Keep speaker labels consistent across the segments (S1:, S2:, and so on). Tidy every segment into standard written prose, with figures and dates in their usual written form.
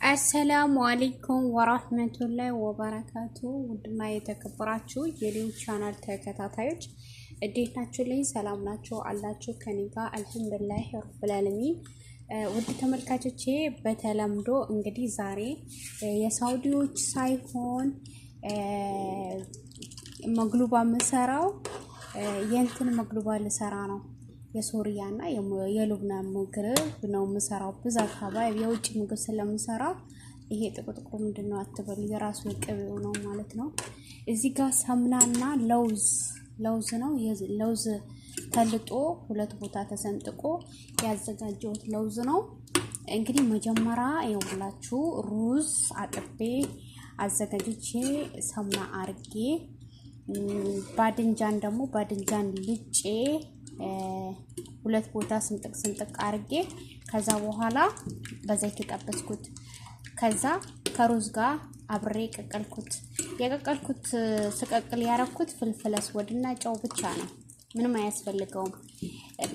S1: አሰላሙ አለይኩም ወራህመቱላሂ ወበረካቱ። ውድና የተከበራችሁ የሊው ቻናል ተከታታዮች እንዴት ናችሁ? ላይ ሰላም ናችሁ አላችሁ? ከኔ ጋር አልሐምዱሊላህ ረብል ዓለሚን። ውድ ተመልካቾቼ በተለምዶ እንግዲህ ዛሬ የሳውዲዎች ሳይሆን መግሉባ መሰራው የእንትን መግሉባ ልሰራ ነው። የሶሪያና የሉብናን ምግብ ነው የምሰራው። ብዛት ሀባይ የውጭ ምግብ ስለምሰራ ይሄ ጥቁጥቁ ምንድነው አትበሉ፣ የራሱ የቅቤው ነው ማለት ነው። እዚህ ጋር ሰምናና ለውዝ ነው። ለውዝ ተልጦ ሁለት ቦታ ተሰንጥቆ ያዘጋጀሁት ለውዝ ነው። እንግዲህ መጀመሪያ ይኸውላችሁ ሩዝ አጥቤ አዘጋጅቼ ሰምና አርጌ ባድንጃን ልጬ ሁለት ቦታ ስንጥቅ አርጌ ከዛ በኋላ በዘይት ተጠበስኩት። ከዛ ከሩዝ ጋር አብሬ ቀቀልኩት። የቀቀልኩት ስቀቅል ያረኩት ፍልፍል አስወድና ጨው ብቻ ነው፣ ምንም አያስፈልገውም።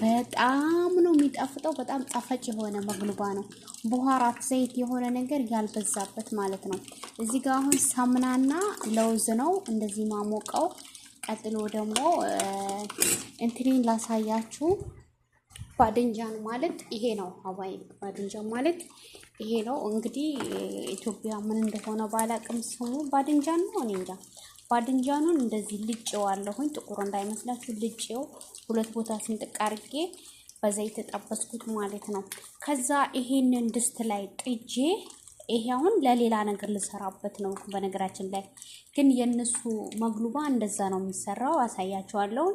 S1: በጣም ነው የሚጣፍጠው። በጣም ጣፋጭ የሆነ መግሉባ ነው። ቡሃራት ዘይት የሆነ ነገር ያልበዛበት ማለት ነው። እዚህ ጋር አሁን ሳምናና ለውዝ ነው እንደዚህ ማሞቀው። ቀጥሎ ደግሞ እንትሪን ላሳያችሁ። ባድንጃን ማለት ይሄ ነው። ሀባይ ባድንጃን ማለት ይሄ ነው። እንግዲህ ኢትዮጵያ ምን እንደሆነ ባላቅም ስሙ ባድንጃን ነው። እኔ እንጃ። ባድንጃኑን እንደዚህ ልጬዋለሁኝ፣ ጥቁር እንዳይመስላችሁ ልጬው ሁለት ቦታ ስንጥቅ አርጌ በዘይት ተጠበስኩት ማለት ነው። ከዛ ይሄንን ድስት ላይ ጥጄ ይሄ አሁን ለሌላ ነገር ልሰራበት ነው። በነገራችን ላይ ግን የነሱ መግሉባ እንደዛ ነው የሚሰራው። አሳያችኋለሁ።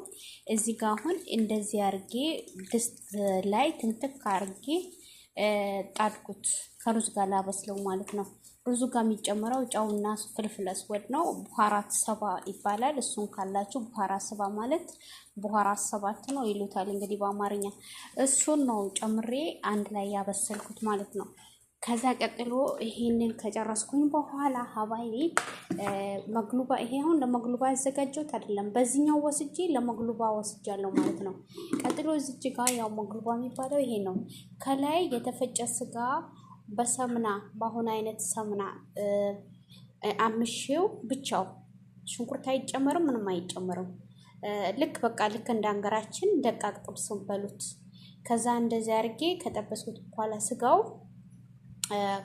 S1: እዚህ ጋር አሁን እንደዚህ አርጌ ድስት ላይ ትንትክ አርጌ ጣድኩት። ከሩዝ ጋር ላበስለው ማለት ነው። ሩዙ ጋር የሚጨምረው ጨውና ፍልፍል አስወድ ነው። ቡሃራት ሰባ ይባላል። እሱን ካላችሁ ቡሃራት ሰባ ማለት ቡሃራት ሰባት ነው ይሉታል እንግዲህ በአማርኛ። እሱን ነው ጨምሬ አንድ ላይ ያበሰልኩት ማለት ነው። ከዛ ቀጥሎ ይሄንን ከጨረስኩኝ በኋላ ሀባይ መግሉባ ይሄ አሁን ለመግሉባ ያዘጋጀሁት አይደለም። በዚህኛው ወስጄ ለመግሉባ ወስጃለሁ ማለት ነው። ቀጥሎ እዚች ጋር ያው መግሉባ የሚባለው ይሄ ነው። ከላይ የተፈጨ ስጋ በሰምና በአሁን አይነት ሰምና አምሼው ብቻው ሽንኩርት አይጨመርም፣ ምንም አይጨመርም። ልክ በቃ ልክ እንደ አንገራችን ደቃቅ ጥብስ በሉት። ከዛ እንደዚህ አድርጌ ከጠበስኩት በኋላ ስጋው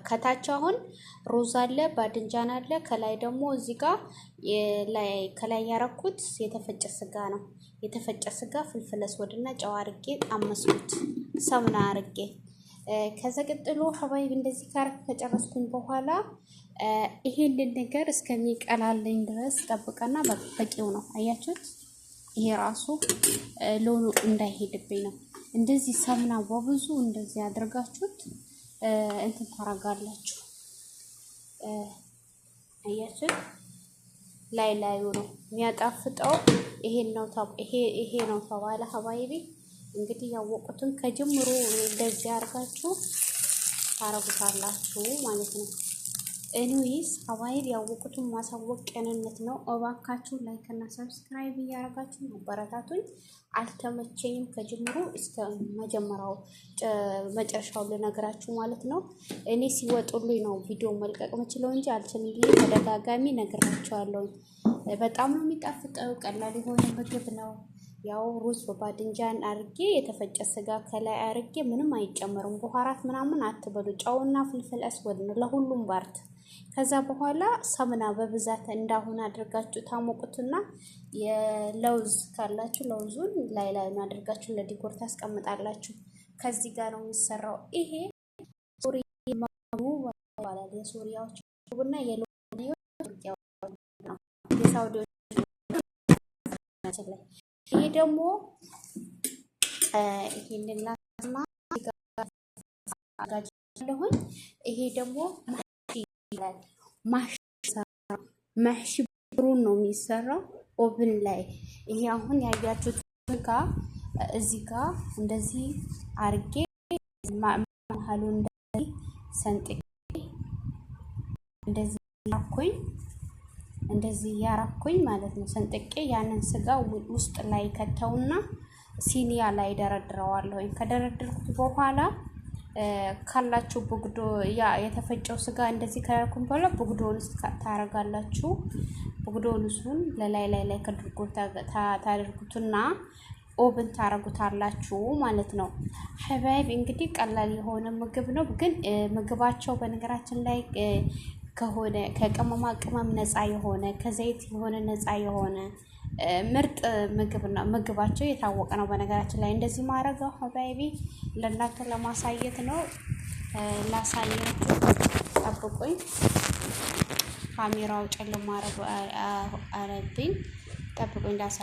S1: ከታች አሁን ሩዝ አለ፣ ባድንጃን አለ። ከላይ ደግሞ እዚህ ጋር ከላይ ያረኩት የተፈጨ ስጋ ነው። የተፈጨ ስጋ ፍልፍል አስወድና ጨው አርጌ አመስኩት፣ ሰምና አርጌ። ከዛ ቀጥሎ ሀባይብ እንደዚህ ከጨረስኩኝ በኋላ ይሄንን ነገር እስከሚቀላልኝ ድረስ ጠብቀና በቂው ነው። አያችሁት? ይሄ ራሱ ሎኑ እንዳይሄድብኝ ነው። እንደዚህ ሰምና በብዙ እንደዚህ አድርጋችሁት እንትን ታረጋላችሁ። አያችሁ? ላዩ ነው የሚያጣፍጠው። ይሄ ነው ተባለ ሀባይቢ። እንግዲህ ያወቁትን ከጅምሩ እንደዚህ አርጋችሁ ታረጉታላችሁ ማለት ነው። ኤኒዌይስ ሀባይቢ ያወቁትን ማሳወቅ ቀንነት ነው። እባካችሁ ላይክ እና ሰብስክራይብ እያረጋችሁ ማበረታቱኝ። አልተመቸኝም ከጅምሩ እስከ መጨረሻው ልነግራችሁ ማለት ነው። እኔ ሲወጡልኝ ነው ቪዲዮ መልቀቅ የምችለው እንጂ አልችልም ብዬ ተደጋጋሚ ነግራችኋለሁ። በጣም ነው የሚጣፍጠው። ቀላል የሆነ ምግብ ነው። ያው ሩዝ በባድንጃን አርጌ የተፈጨ ስጋ ከላይ አርጌ ምንም አይጨመርም። ቡሃራት ምናምን አትበሉ። ጨውና ፍልፍል አስወድ ነው ለሁሉም ባርት። ከዛ በኋላ ሰምና በብዛት እንዳሁን አድርጋችሁ ታሞቁትና የለውዝ ካላችሁ ለውዙን ላይ አድርጋችሁ ለዲኮር ታስቀምጣላችሁ። ከዚህ ጋር ነው የሚሰራው። ይሄ ሶሪያ ማለት የሶሪያዎች እና የሎቢያዎች ነው። የሳውዲዎች ላይ ይሄ ደግሞ ይሄንን ላስማ አጋጅለሁኝ። ይሄ ደግሞ ማህሺ ብሩን ነው የሚሰራው ኦቭን ላይ። ይሄ አሁን ያያችሁት ጋር እዚህ ጋር እንደዚህ አርጌ መሀሉ እንደዚህ ሰንጥቄ እንደዚህ ያራኩኝ ማለት ነው። ሰንጥቄ ያንን ስጋ ውስጥ ላይ ከተውና ሲኒያ ላይ ደረድረዋለሁ። ከደረደርኩት በኋላ ካላችሁ ቡግዶ ያ የተፈጨው ስጋ እንደዚህ ከረኩም በኋላ ቡግዶውን ታረጋላችሁ ቡግዶውን እሱን ላይ ከድርጎ ታደርጉትና ኦብን ታረጉታላችሁ ማለት ነው ሐባይብ እንግዲህ ቀላል የሆነ ምግብ ነው ግን ምግባቸው በነገራችን ላይ ከሆነ ከቅመማ ቅመም ነፃ የሆነ ከዘይት የሆነ ነፃ የሆነ ምርጥ ምግባቸው የታወቀ ነው በነገራችን ላይ እንደዚህ ማረጋው ሐባይቢ ለእናንተ ለማሳየት ነው ላሳያችሁ ጠብቁኝ ካሜራው ጨለማ አረብኝ ጠብቁኝ